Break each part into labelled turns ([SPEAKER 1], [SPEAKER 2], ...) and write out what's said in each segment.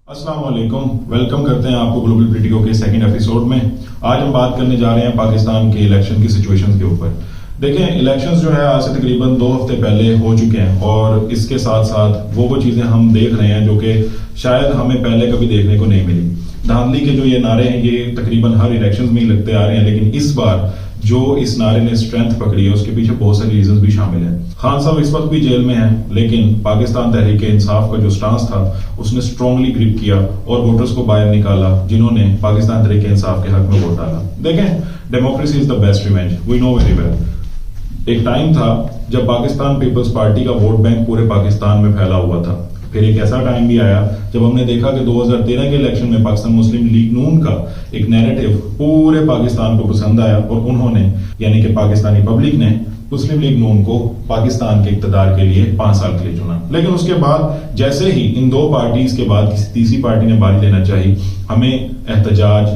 [SPEAKER 1] अस्सलाम वालेकुम, वेलकम करते हैं आपको ग्लोबल पॉलिटिको के सेकंड एपिसोड में। आज हम बात करने जा रहे हैं पाकिस्तान के इलेक्शन की सिचुएशन के ऊपर। देखें, इलेक्शंस जो है आज से तकरीबन 2 हफ्ते पहले हो चुके हैं और इसके साथ साथ वो चीज़ें हम देख रहे हैं जो कि शायद हमें पहले कभी देखने को नहीं मिली। धांधली के जो ये नारे हैं ये तकरीबन हर इलेक्शन में ही लगते आ रहे हैं, लेकिन इस बार जो इस नारे ने स्ट्रेंथ पकड़ी है उसके पीछे बहुत सारे रीजंस भी शामिल हैं। खान साहब इस वक्त भी जेल में हैं, लेकिन पाकिस्तान तहरीक इंसाफ का जो स्टांस था उसने स्ट्रांगली ग्रिप किया और वोटर्स को बाहर निकाला जिन्होंने पाकिस्तान तहरीक इंसाफ के हक में वोट डाला। देखें, democracy is the best revenge, we know very well. एक टाइम था जब पाकिस्तान पीपल्स पार्टी का वोट बैंक पूरे पाकिस्तान में फैला हुआ था। फिर एक ऐसा टाइम भी आया जब हमने देखा कि 2013 के इलेक्शन में पाकिस्तान मुस्लिम लीग नून का एक नैरेटिव पूरे पाकिस्तान को पसंद आया और उन्होंने यानी कि पाकिस्तानी पब्लिक ने मुस्लिम लीग नून को पाकिस्तान के इक्तदार के लिए 5 साल के लिए चुना। लेकिन उसके बाद जैसे ही इन 2 पार्टीज के बाद किसी तीसरी पार्टी ने बारी लेना चाहिए, हमें एहतजाज,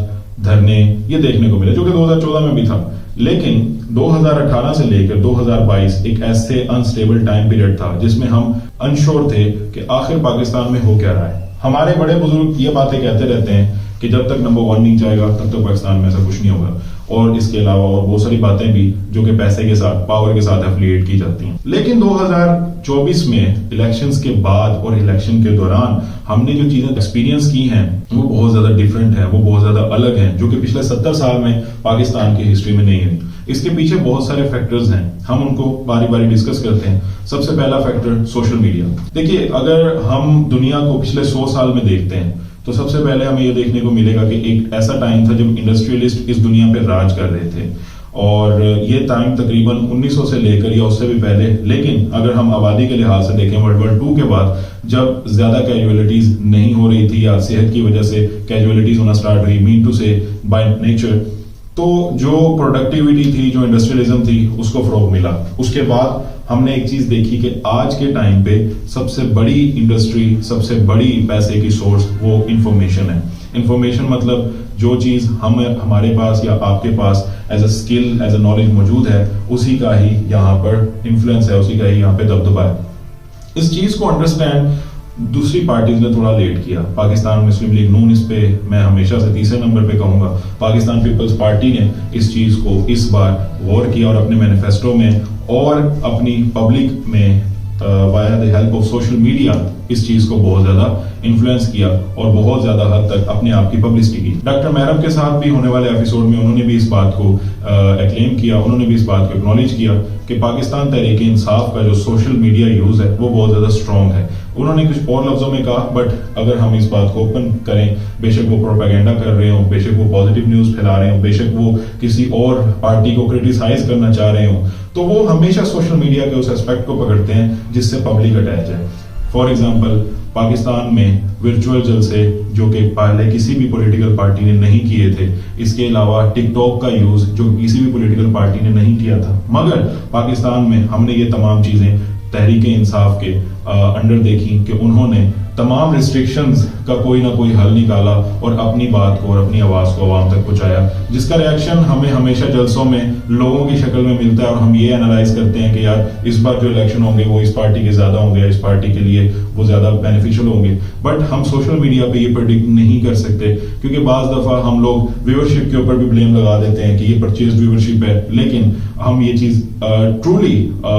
[SPEAKER 1] धरने ये देखने को मिले, जो कि 2014 में भी था। लेकिन 2018 से लेकर 2022 एक ऐसे अनस्टेबल टाइम पीरियड था जिसमें हम अनश्योर थे कि आखिर पाकिस्तान में हो क्या रहा है। हमारे बड़े बुजुर्ग ये बातें कहते रहते हैं कि जब तक नंबर 1 नहीं जाएगा तब तक पाकिस्तान में ऐसा कुछ नहीं होगा, और इसके अलावा और बहुत सारी बातें भी जो कि पैसे के साथ, पावर के साथ एफिलिएट की जाती हैं। लेकिन 2024 में इलेक्शंस के बाद और इलेक्शन के दौरान हमने जो चीजें एक्सपीरियंस की हैं वो बहुत ज्यादा डिफरेंट है, वो बहुत ज्यादा अलग है, जो कि पिछले 70 साल में पाकिस्तान की हिस्ट्री में नहीं है। इसके पीछे बहुत सारे फैक्टर्स हैं, हम उनको बारी बारी डिस्कस करते हैं। सबसे पहला फैक्टर सोशल मीडिया। देखिए, अगर हम दुनिया को पिछले 100 साल में देखते हैं तो सबसे पहले हमें यह देखने को मिलेगा कि एक ऐसा टाइम था जब इंडस्ट्रियलिस्ट इस दुनिया पे राज कर रहे थे, और ये टाइम तकरीबन 1900 से लेकर या उससे भी पहले। लेकिन अगर हम आबादी के लिहाज से देखें, वर्ल्ड वॉर 2 के बाद जब ज्यादा कैजुअलिटीज नहीं हो रही थी या सेहत की वजह से कैजुअलिटीज होना स्टार्ट हुई, मीन टू से बाय नेचर, तो जो प्रोडक्टिविटी थी, जो इंडस्ट्रियलिज्म थी, उसको फरोग मिला। उसके बाद हमने एक चीज देखी कि आज के टाइम पे सबसे बड़ी इंडस्ट्री, सबसे बड़ी पैसे की सोर्स वो इंफॉर्मेशन है। इंफॉर्मेशन मतलब जो चीज हमारे पास या आपके पास as a skill, as a knowledge मौजूद है, उसी का ही यहाँ पर इन्फ्लुएंस है, उसी का ही यहाँ पे दबदबा है। इस चीज को अंडरस्टैंड दूसरी पार्टीज ने थोड़ा लेट किया। पाकिस्तान मुस्लिम लीग नून, इस पे मैं हमेशा से तीसरे नंबर पे कहूंगा। पाकिस्तान पीपल्स पार्टी ने इस चीज को इस बार गौर किया और अपने मैनिफेस्टो में और अपनी पब्लिक में via the help of social media इस चीज को बहुत ज्यादा इन्फ्लुएंस किया और बहुत ज्यादा हद तक अपने आप की पब्लिसिटी की। डॉक्टर महरम के साथ भी होने वाले एपिसोड में उन्होंने भी इस बात को एक्लेम किया, उन्होंने भी इस बात को एक्नॉलेज किया कि पाकिस्तान तहरीक इंसाफ का जो सोशल मीडिया यूज है वो बहुत ज्यादा स्ट्रांग है। उन्होंने कुछ और लफ्जों में कहा, बट अगर हम इस बात को ओपन करें, बेशक वो प्रोपेगेंडा कर रहे हो, बेशक वो पॉजिटिव न्यूज फैला रहे हो, बेशक वो किसी और पार्टी को क्रिटिसाइज करना चाह रहे हो, तो वो हमेशा सोशल मीडिया के उस एस्पेक्ट को पकड़ते हैं जिससे पब्लिक अटैच है। फॉर एग्जाम्पल, पाकिस्तान में वर्चुअल जलसे जो कि पहले किसी भी पॉलिटिकल पार्टी ने नहीं किए थे, इसके अलावा टिकटॉक का यूज जो किसी भी पॉलिटिकल पार्टी ने नहीं किया था, मगर पाकिस्तान में हमने ये तमाम चीजें तहरीक इंसाफ के अंडर देखी कि उन्होंने तमाम रिस्ट्रिक्शंस का कोई ना कोई हल निकाला और अपनी बात को और अपनी आवाज को आवाम तक पहुंचाया, जिसका रिएक्शन हमें हमेशा जलसों में लोगों की शक्ल में मिलता है। और हम ये एनालाइज करते हैं कि यार इस बार जो इलेक्शन होंगे वो इस पार्टी के ज्यादा होंगे, इस पार्टी के लिए वो ज्यादा बेनिफिशियल होंगे। बट हम सोशल मीडिया पे ये प्रेडिक्ट नहीं कर सकते, क्योंकि बाज दफा हम लोग व्यूअरशिप के ऊपर भी ब्लेम लगा देते हैं कि ये परचेज व्यूअरशिप है, लेकिन हम ये चीज ट्रूली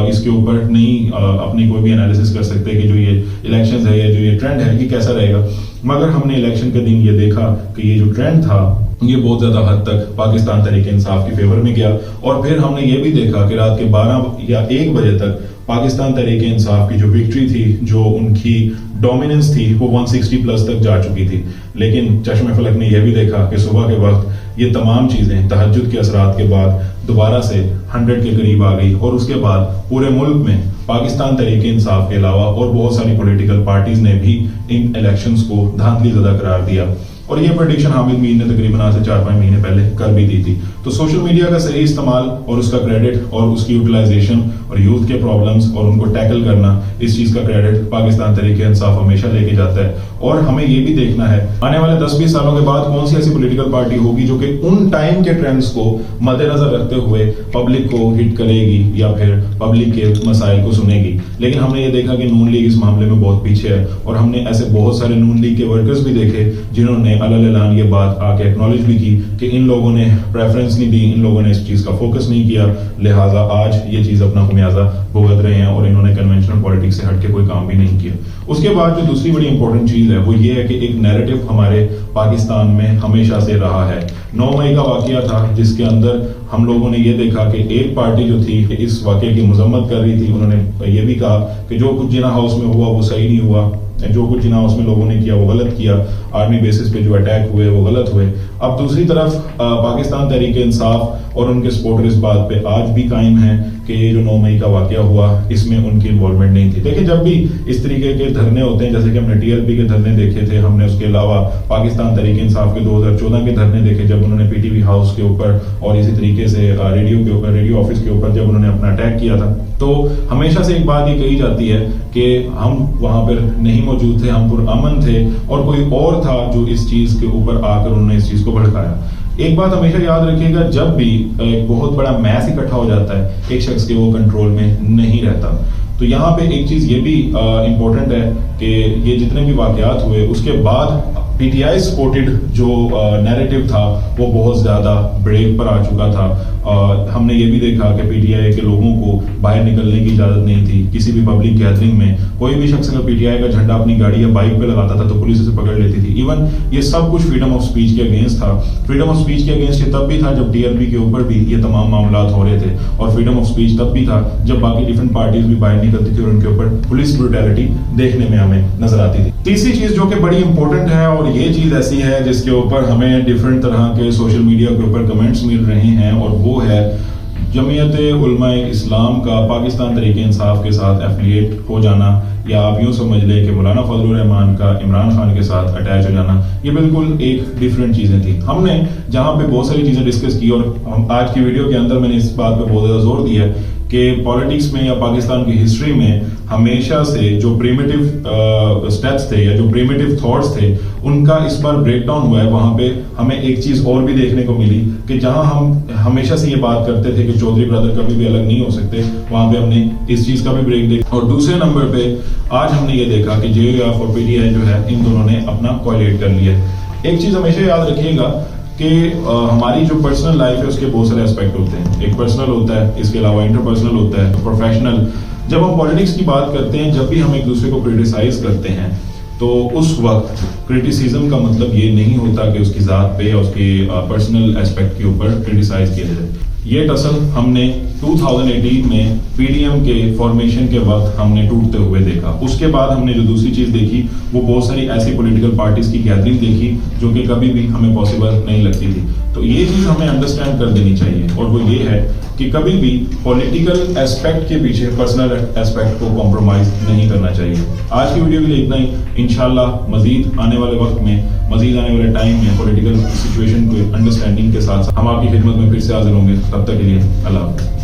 [SPEAKER 1] इसके ऊपर नहीं अपनी कोई भी एनालिसिस कर सकते कि जो ये इलेक्शंस है या जो ये ट्रेंड है ये कैसा रहेगा। मगर हमने इलेक्शन के दिन ये देखा कि ये जो ट्रेंड था ये बहुत ज्यादा हद तक पाकिस्तान तहरीक इंसाफ के फेवर में गया। और फिर हमने ये भी देखा कि रात के 12 या 1 बजे तक पाकिस्तान तहरीक इंसाफ की जो विक्ट्री थी, जो उनकी डोमिनेंस थी, वो 160 प्लस तक जा चुकी थी। लेकिन चश्मे फलक ने यह भी देखा कि सुबह के वक्त ये तमाम चीजें तहज्जुद के असरात के बाद दोबारा से 100 के करीब आ गई, और उसके बाद पूरे मुल्क में पाकिस्तान तहरीक इंसाफ के अलावा और बहुत सारी पॉलिटिकल पार्टीज ने भी इन इलेक्शंस को धांधली ज़्यादा करार दिया। और ये प्रेडिक्शन हामिद मीर ने तकरीबन आज से 4-5 महीने पहले कर भी दी थी। तो सोशल मीडिया का सही इस्तेमाल और उसका क्रेडिट और उसकी यूटिलाइजेशन और यूथ के प्रॉब्लम्स और उनको टैकल करना, इस चीज का क्रेडिट पाकिस्तान तहरीक इंसाफ हमेशा लेके जाता है। اور ہمیں یہ بھی دیکھنا ہے آنے والے 10-20 سالوں کے بعد کون سی ایسی پولیٹیکل پارٹی ہوگی جو کہ ان ٹائم کے ٹرینڈز کو مد نظر رکھتے ہوئے پبلک کو ہٹ کرے گی یا پھر پبلک کے مسائل کو سنے گی. لیکن ہم نے یہ دیکھا کہ نون لیگ اس معاملے میں بہت پیچھے ہے, اور ہم نے ایسے بہت سارے نون لیگ کے ورکرز بھی دیکھے جنہوں نے اعلان یہ بات آ کے ایکنالج بھی کی کہ ان لوگوں نے پریفرنس نہیں دی, ان لوگوں نے اس چیز کا فوکس نہیں کیا, لہٰذا آج یہ چیز اپنا خمیازہ بھگت رہے ہیں اور انہوں نے کنونشنل پالیٹکس سے ہٹ کے کوئی کام بھی نہیں کیا. اس کے بعد جو دوسری بڑی امپورٹنٹ چیز ہے وہ یہ ہے کہ ایک نیریٹو ہمارے پاکستان میں ہمیشہ سے رہا ہے. 9 مئی کا واقعہ تھا جس کے اندر ہم لوگوں نے یہ دیکھا کہ ایک پارٹی جو تھی اس واقعے کی مذمت کر رہی تھی, انہوں نے یہ بھی کہا کہ جو کچھ جناح ہاؤس میں ہوا وہ صحیح نہیں ہوا, جو کچھ جناح ہاؤس میں لوگوں نے کیا وہ غلط کیا, آرمی بیسز پہ جو اٹیک ہوئے وہ غلط ہوئے. اب دوسری طرف پاکستان تحریک انصاف اور ان کے سپورٹر اس بات پہ آج بھی قائم ہیں کہ یہ جو 9 مئی کا واقعہ ہوا اس میں ان کی انوالومنٹ نہیں تھی. دیکھیں جب بھی اس طریقے کے دھرنے ہوتے ہیں, جیسے کہ ہم نے TLP کے دھرنے دیکھے تھے, ہم نے اس کے علاوہ پاکستان تحریک انصاف کے 2014 کے دھرنے دیکھے جب انہوں نے PTV ہاؤس کے اوپر اور اسی طریقے سے ریڈیو کے اوپر, ریڈیو آفس کے اوپر جب انہوں نے اپنا اٹیک کیا تھا, تو ہمیشہ سے ایک بات یہ کہی جاتی ہے کہ ہم وہاں پر نہیں موجود تھے, ہم پرامن تھے اور کوئی اور تھا جو اس چیز کے اوپر آ کر انہوں نے اس چیز کو بھڑکایا. ایک بات ہمیشہ یاد رکھیے گا, جب بھی ایک بہت بڑا میس اکٹھا ہو جاتا ہے ایک شخص کے وہ کنٹرول میں نہیں رہتا. تو یہاں پہ ایک چیز یہ بھی امپورٹنٹ ہے کہ یہ جتنے بھی واقعات ہوئے اس کے بعد PTI سپورٹڈ جو نیریٹو تھا وہ بہت زیادہ بریک پر آ چکا تھا. ہم نے یہ بھی دیکھا کہ PTI کے لوگوں کو باہر نکلنے کی اجازت نہیں تھی کسی بھی پبلک گیدرنگ میں. کوئی بھی شخص اگر PTI کا جھنڈا اپنی گاڑی یا بائک پہ لگاتا تھا تو پولیس اسے پکڑ لیتی تھی. ایون یہ سب کچھ فریڈم آف سپیچ کے اگینسٹ تھا. فریڈم آف سپیچ کے اگینسٹ یہ تب بھی تھا جب TLP کے اوپر بھی یہ تمام معاملات ہو رہے تھے, اور فریڈم آف سپیچ تب بھی تھا جب باقی ڈفرنٹ پارٹیز بھی باہر نکلتی تھی اور ان کے اوپر پولیس بروٹیلٹی دیکھنے میں ہمیں نظر آتی تھی. تیسری چیز جو کہ بڑی امپورٹنٹ ہے, اور یہ چیز ایسی ہے جس کے اوپر ہمیں ڈفرنٹ طرح کے سوشل میڈیا کے اوپر کمنٹس مل رہے ہیں, اور وہ ہے جمعیت علماء اسلام کا پاکستان تحریک انصاف کے ساتھ ایفیلیٹ ہو جانا, یا آپ یوں سمجھ لیں کہ مولانا فضل الرحمان کا عمران خان کے ساتھ اٹیچ ہو جانا. یہ بالکل ایک ڈفرینٹ چیزیں تھیں. ہم نے جہاں پہ بہت ساری چیزیں ڈسکس کی, اور آج کی ویڈیو کے اندر میں نے اس بات پہ بہت زیادہ زور دیا ہے کہ پالیٹکس میں یا پاکستان کی ہسٹری میں ہمیشہ سے جو پریمیٹیو سٹیپس تھے یا جو پریمیٹیو تھاٹس تھے ان کا اس بار بریک ڈاؤن ہوا ہے. وہاں پہ ہمیں ایک چیز اور بھی دیکھنے کو ملی کہ جہاں ہم ہمیشہ سے یہ بات کرتے تھے کہ چودھری برادر کبھی بھی الگ نہیں ہو سکتے, وہاں پہ ہم نے اس چیز کا بھی بریک دیکھا. اور دوسرے نمبر پہ آج ہم نے یہ دیکھا کہ JUF اور PTI جو ہے ان دونوں نے اپنا کولیٹ کر لیا. ایک چیز ہمیشہ یاد رکھیے گا کہ ہماری جو پرسنل لائف ہے اس کے بہت سارے اسپیکٹ ہوتے ہیں. ایک پرسنل ہوتا ہے, اس کے علاوہ انٹرپرسنل ہوتا ہے, پروفیشنل. جب ہم پالیٹکس کی بات کرتے ہیں, جب بھی ہم ایک دوسرے کو کرٹیسائز کرتے ہیں تو اس وقت کرٹیسزم کا مطلب یہ نہیں ہوتا کہ اس کی ذات پہ یا اس کے پرسنل اسپیکٹ کے اوپر کرٹیسائز کیا جائے. یہ ٹسل ہم نے 2018 میں PDM کے فارمیشن کے وقت ہم نے ٹوٹتے ہوئے دیکھا. اس کے بعد ہم نے جو دوسری چیز دیکھی وہ بہت ساری ایسی پولیٹیکل پارٹیز کی گیدرنگ دیکھی جو کہ کبھی بھی ہمیں پاسبل نہیں لگتی تھی. تو یہ چیز ہمیں انڈرسٹینڈ کر دینی چاہیے, اور وہ یہ ہے کہ کبھی بھی پولیٹیکل ایسپیکٹ کے پیچھے پرسنل ایسپیکٹ کو کمپرومائز نہیں کرنا چاہیے. آج کی ویڈیو کے لیے اتنا ہی. انشاءاللہ مزید آنے والے وقت میں, مزید آنے والے ٹائم میں پولیٹیکل سچویشن کو انڈرسٹینڈنگ کے ساتھ ہم آپ کی خدمت میں پھر سے حاضر ہوں گے. تب تک کے لیے اللہ حافظ.